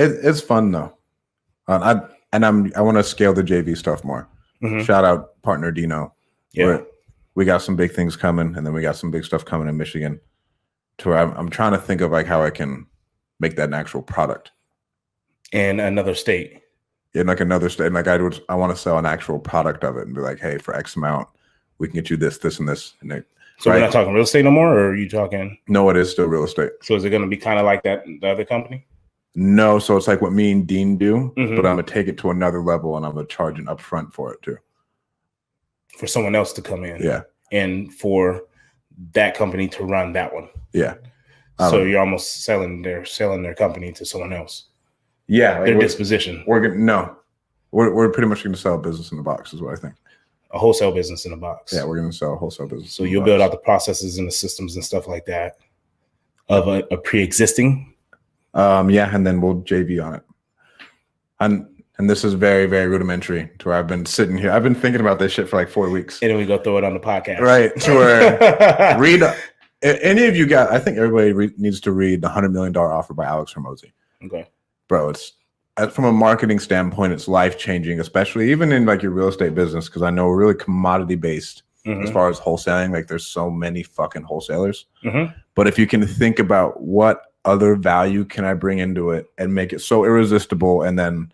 It's fun though. I want to scale the JV stuff more. Mm-hmm. Shout out partner Dino. Yeah, we got some big things coming, and then we got some big stuff coming in Michigan. To where I'm trying to think of like how I can make that an actual product in another state. In like another state, and like I want to sell an actual product of it and be like, hey, for X amount, we can get you this, this, and this. And so we're not talking real estate no more, or are you talking? No, it is still real estate. So is it going to be kind of like that the other company? No, so it's like what me and Dean do, mm-hmm. but I'm gonna take it to another level, and I'm gonna charge an upfront for it too. For someone else to come in, yeah, and for that company to run that one, yeah. So you're almost selling their company to someone else. Yeah, like their disposition. We're pretty much going to sell a business in a box, is what I think. A wholesale business in a box. Yeah, we're going to sell a wholesale business. So you'll build out the processes and the systems and stuff like that of a pre-existing. Yeah, and then we'll JV on it. And this is very, very rudimentary to where I've been sitting here. I've been thinking about this shit for like 4 weeks. And then we go throw it on the podcast. Right. To where read any of you guys, I think everybody needs to read the $100 Million Offer by Alex Hormozi. Okay. Bro, it's from a marketing standpoint, it's life-changing, especially even in like your real estate business, because I know we're really commodity-based mm-hmm. as far as wholesaling. Like there's so many fucking wholesalers. Mm-hmm. But if you can think about what other value can I bring into it and make it so irresistible, and then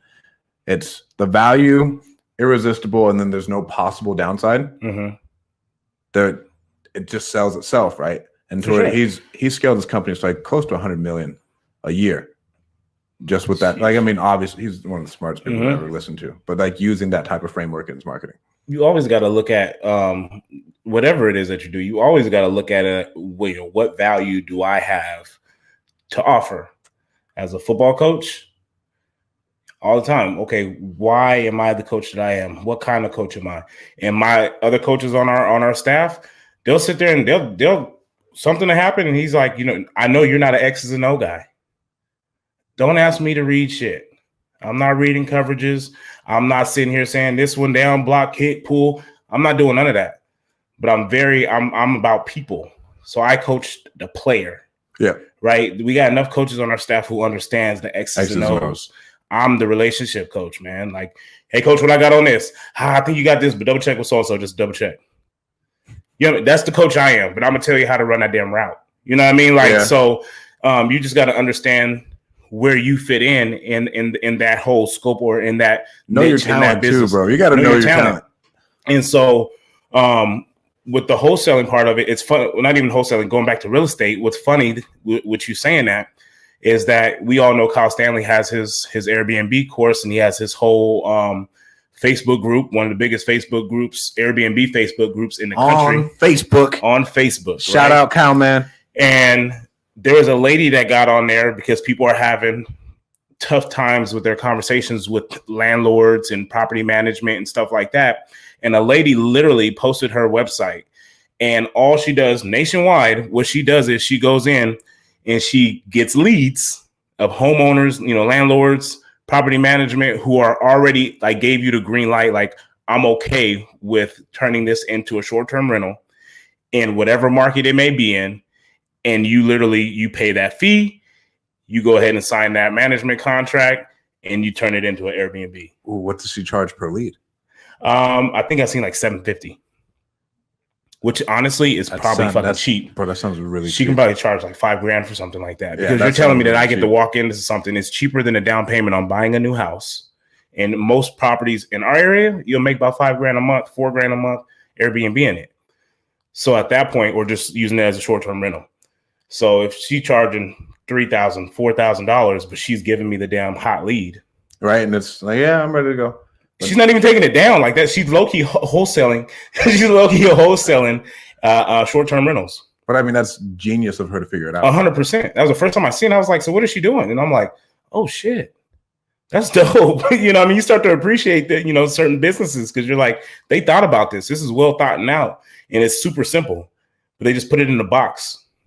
it's the value, irresistible, and then there's no possible downside, mm-hmm. it just sells itself, right? And so sure. He's scaled his company to like close to 100 million a year. Just with that, like, I mean, obviously he's one of the smartest people mm-hmm. I've ever listened to, but like using that type of framework in his marketing. You always got to look at whatever it is that you do. You always got to look at it. What value do I have to offer as a football coach? All the time. Okay, why am I the coach that I am? What kind of coach am I? And my other coaches on our staff, they'll sit there and they'll something to happen, and he's like, I know you're not an X's and O guy. Don't ask me to read shit. I'm not reading coverages. I'm not sitting here saying this one down, block, hit, pull. I'm not doing none of that. But I'm about people. So I coach the player. Yeah. Right. We got enough coaches on our staff who understands the X's and O's. I'm the relationship coach, man. Like, hey, coach, what I got on this? I think you got this, but double check with so-and-so. Just double check. That's the coach I am, but I'm going to tell you how to run that damn route. You know what I mean? Like, yeah. So you just got to understand where you fit in that whole scope, or in that know your talent too, bro. You got to know your talent. And so with the wholesaling part of it, it's fun. Well, not even wholesaling, going back to real estate. What's funny with you saying that is that we all know Kyle Stanley has his Airbnb course, and he has his whole Facebook group, one of the biggest Facebook groups, Airbnb Facebook groups in the country. On Facebook. Shout out Kyle, man. And there was a lady that got on there because people are having tough times with their conversations with landlords and property management and stuff like that. And a lady literally posted her website, and all she does nationwide, what she does is she goes in and she gets leads of homeowners, landlords, property management, who are already like gave you the green light. Like, I'm okay with turning this into a short-term rental in whatever market it may be in. And you pay that fee, you go ahead and sign that management contract, and you turn it into an Airbnb. Ooh, what does she charge per lead? I think I've seen like $750, which honestly is probably fucking cheap. Bro, that sounds really cheap. She can probably charge like $5,000 for something like that. Because you're telling me that I get to walk into something, it's cheaper than a down payment on buying a new house. And most properties in our area, you'll make about $5,000 a month, $4,000 a month, Airbnb in it. So at that point, we're just using it as a short-term rental. So if she's charging $3,000, $4,000, but she's giving me the damn hot lead, right? And it's like, yeah, I'm ready to go. But she's not even taking it down like that. She's low key wholesaling. She's low key wholesaling short-term rentals. But I mean, that's genius of her to figure it out. 100%. That was the first time I seen it. I was like, so what is she doing? And I'm like, oh shit, that's dope. What I mean? You start to appreciate that, certain businesses, because you're like, they thought about this. This is well thought out, and it's super simple, but they just put it in a box.